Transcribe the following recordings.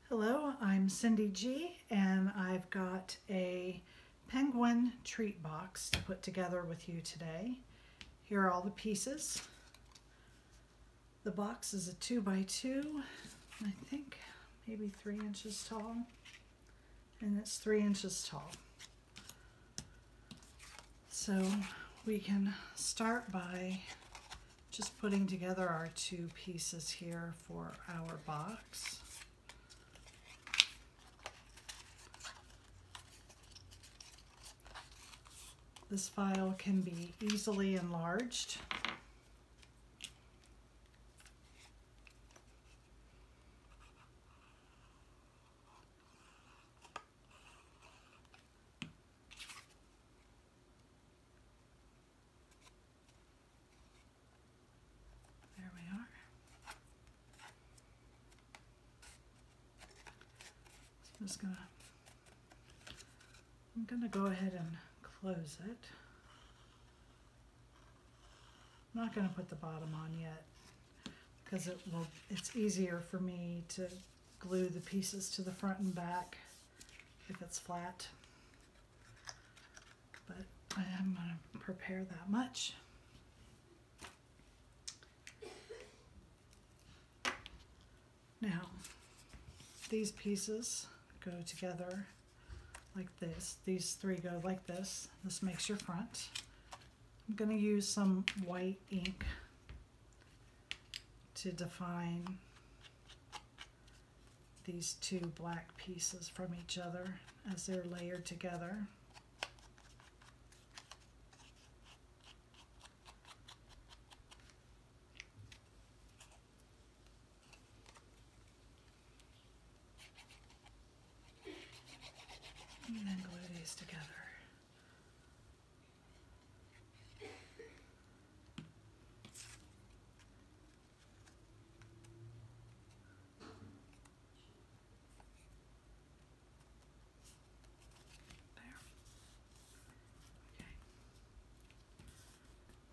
Hello, I'm Cyndy G, and I've got a penguin treat box to put together with you today. Here are all the pieces. The box is a 2x2, I think maybe 3 inches tall, and it's 3 inches tall. So we can start by just putting together our two pieces here for our box. This file can be easily enlarged. There we are. So I'm gonna go ahead and close it. I'm not going to put the bottom on yet because it's easier for me to glue the pieces to the front and back if it's flat. But I am going to prepare that much. Now, these pieces go together like this. These three go like this. This makes your front. I'm going to use some white ink to define these two black pieces from each other as they're layered together. And then glue these together.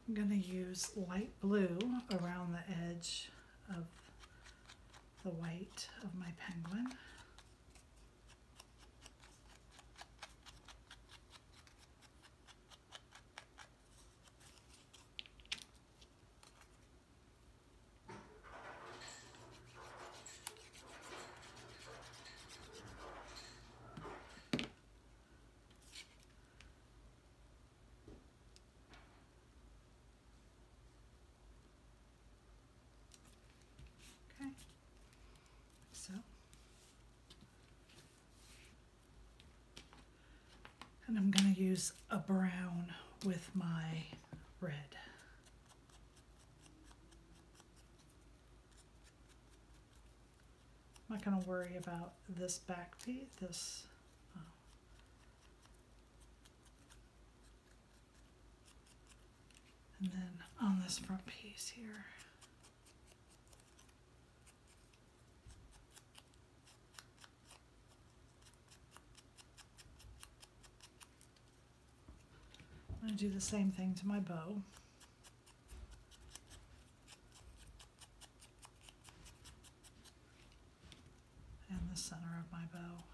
I'm going to use light blue around the edge of the white of my penguin. So, and I'm going to use a brown with my red. I'm not going to worry about this back piece, and then on this front piece here. I'm going to do the same thing to my bow. And the center of my bow.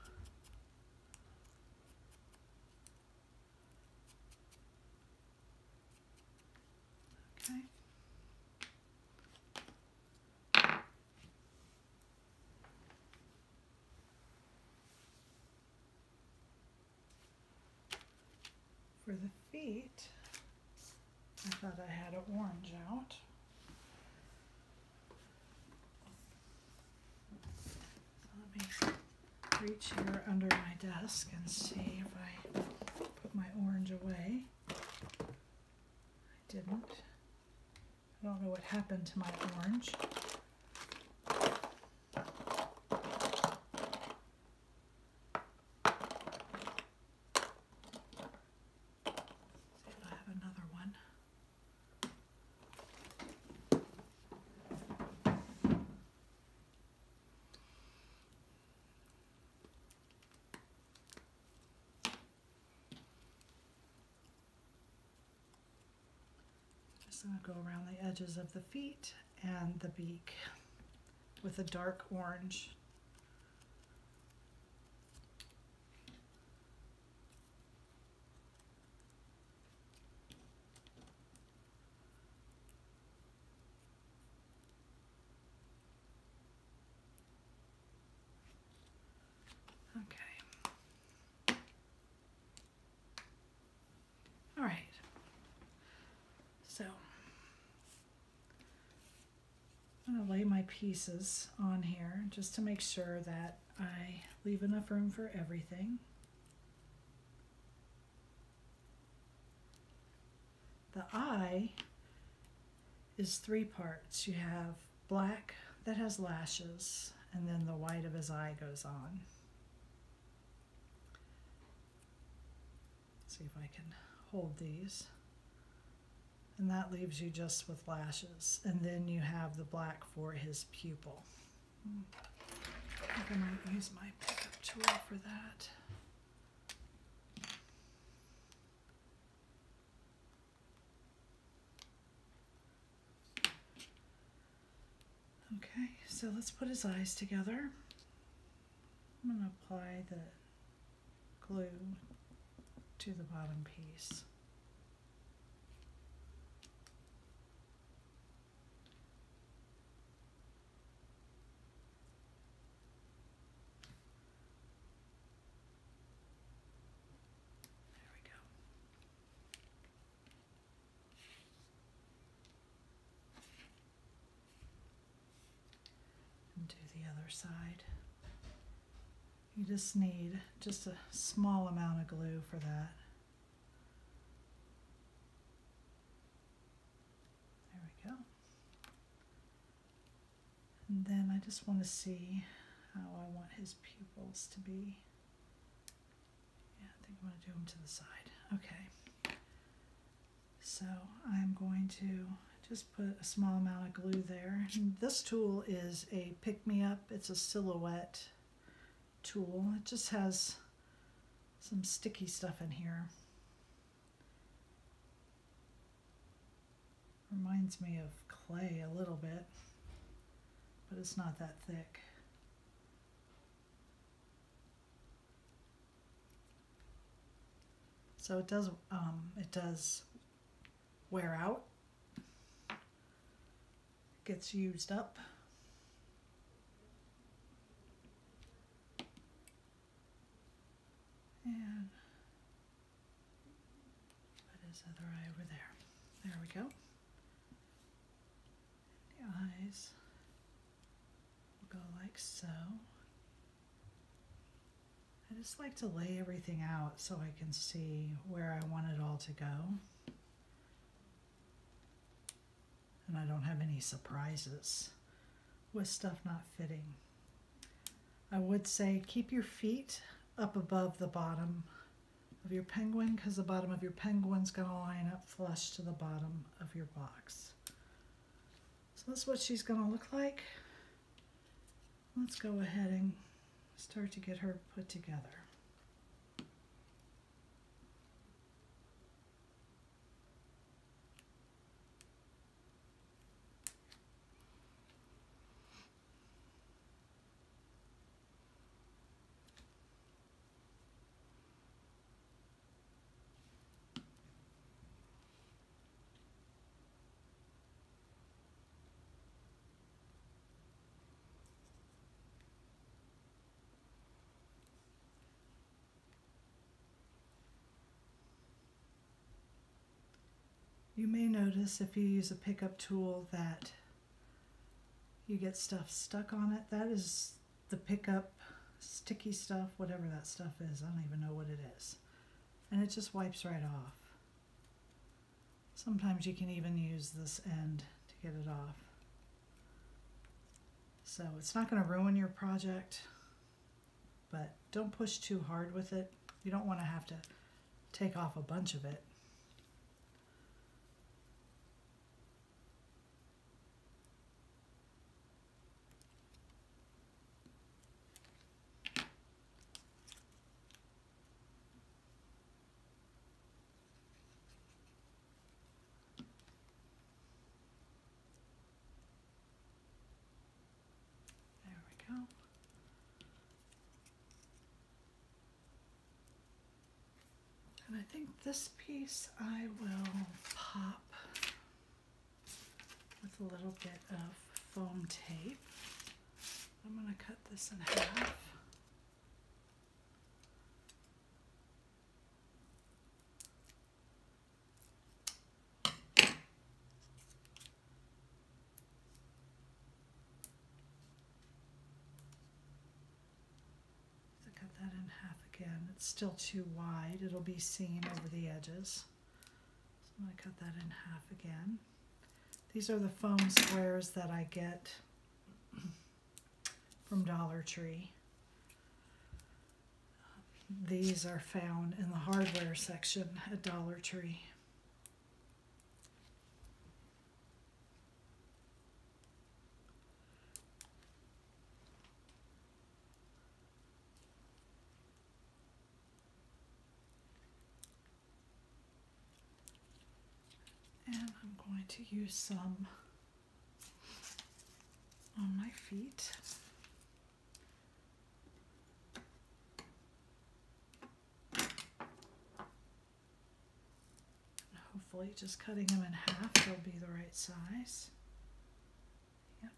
Okay. For the feet, I thought I had an orange out. So let me reach here under my desk and see if I put my orange away. I didn't. I don't know what happened to my orange. I'm going to go around the edges of the feet and the beak with a dark orange. So I'm going to lay my pieces on here just to make sure that I leave enough room for everything. The eye is 3 parts. You have black that has lashes, and then the white of his eye goes on. See if I can hold these. And that leaves you just with lashes. And then you have the black for his pupil. I think I might use my pickup tool for that. Okay, so let's put his eyes together. I'm going to apply the glue to the bottom piece. There we go. And do the other side. You just need just a small amount of glue for that. There we go. And then I just want to see how I want his pupils to be. Yeah, I think I'm going to do them to the side. Okay. So I'm going to just put a small amount of glue there. And this tool is a pick-me-up. It's a silhouette tool. It just has some sticky stuff in here. Reminds me of clay a little bit, but it's not that thick. So it does wear out, gets used up. And put his other eye over there. There we go. The eyes will go like so. I just like to lay everything out so I can see where I want it all to go. And I don't have any surprises with stuff not fitting. I would say keep your feet up above the bottom of your penguin, because the bottom of your penguin's going to line up flush to the bottom of your box. So that's what she's going to look like. Let's go ahead and start to get her put together. You may notice if you use a pickup tool that you get stuff stuck on it. That is the pickup sticky stuff, whatever that stuff is. I don't even know what it is. And it just wipes right off. Sometimes you can even use this end to get it off. So it's not going to ruin your project, but don't push too hard with it. You don't want to have to take off a bunch of it. And I think this piece I will pop with a little bit of foam tape. I'm going to cut this in half. that in half again. It's still too wide. It'll be seen over the edges. So I'm going to cut that in half again. These are the foam squares that I get from Dollar Tree. These are found in the hardware section at Dollar Tree. And I'm going to use some on my feet. Hopefully just cutting them in half, they'll be the right size. Yep.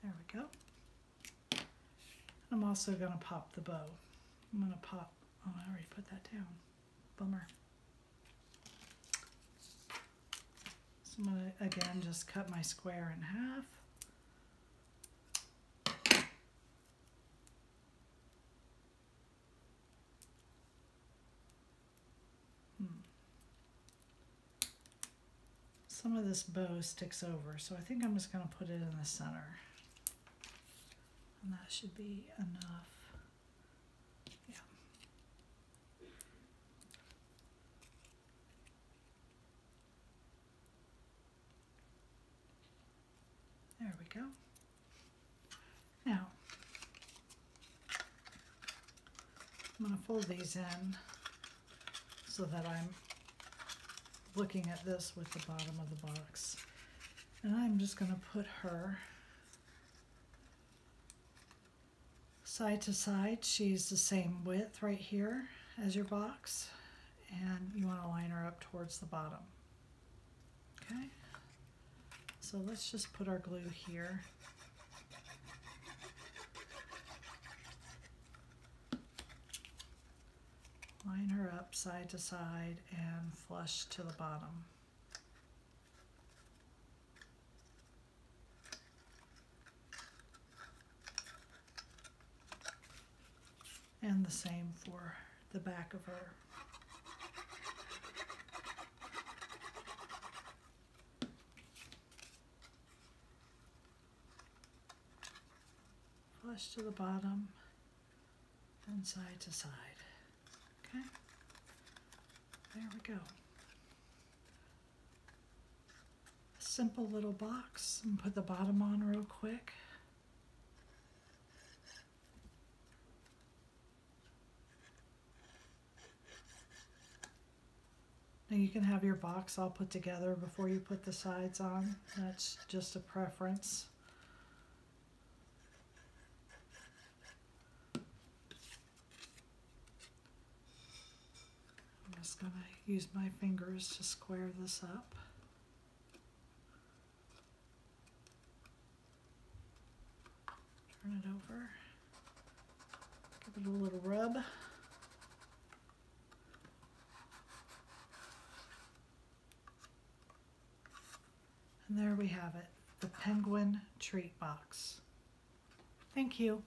There we go. I'm also going to pop the bow. I'm going to pop, oh, I already put that down. Bummer. So I'm going to, again, just cut my square in half. Some of this bow sticks over, so I think I'm just going to put it in the center. And that should be enough. Yeah. There we go. Now, I'm going to fold these in so that I'm looking at this with the bottom of the box. And I'm just going to put her side to side. She's the same width right here as your box, and you want to line her up towards the bottom. Okay, so let's just put our glue here. Line her up side to side and flush to the bottom. And the same for the back of her. Flush to the bottom and side to side. Okay, there we go. A simple little box, and put the bottom on real quick. Now you can have your box all put together before you put the sides on. That's just a preference. I'm just going to use my fingers to square this up. Turn it over. Give it a little rub. And there we have it, the penguin treat box. Thank you.